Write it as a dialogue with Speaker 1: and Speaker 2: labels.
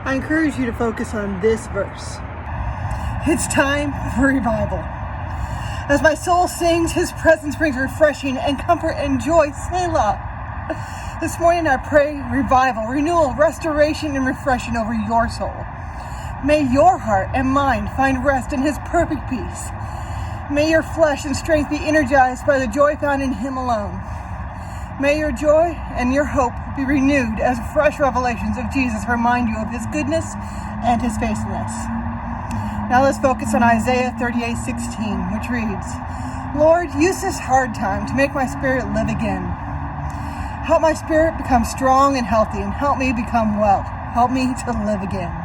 Speaker 1: I encourage you to focus on this verse. It's time for revival. As my soul sings, His presence brings refreshing and comfort and joy. Selah. This morning I pray revival, renewal, restoration, and refreshing over your soul. May your heart and mind find rest in His perfect peace. May your flesh and strength be energized by the joy found in Him alone. May your joy and your hope be renewed as fresh revelations of Jesus remind you of His goodness and His faithfulness. Now let's focus on Isaiah 38:16, which reads, Lord, use this hard time to make my spirit live again. Help my spirit become strong and healthy, and help me become well. Help me to live again.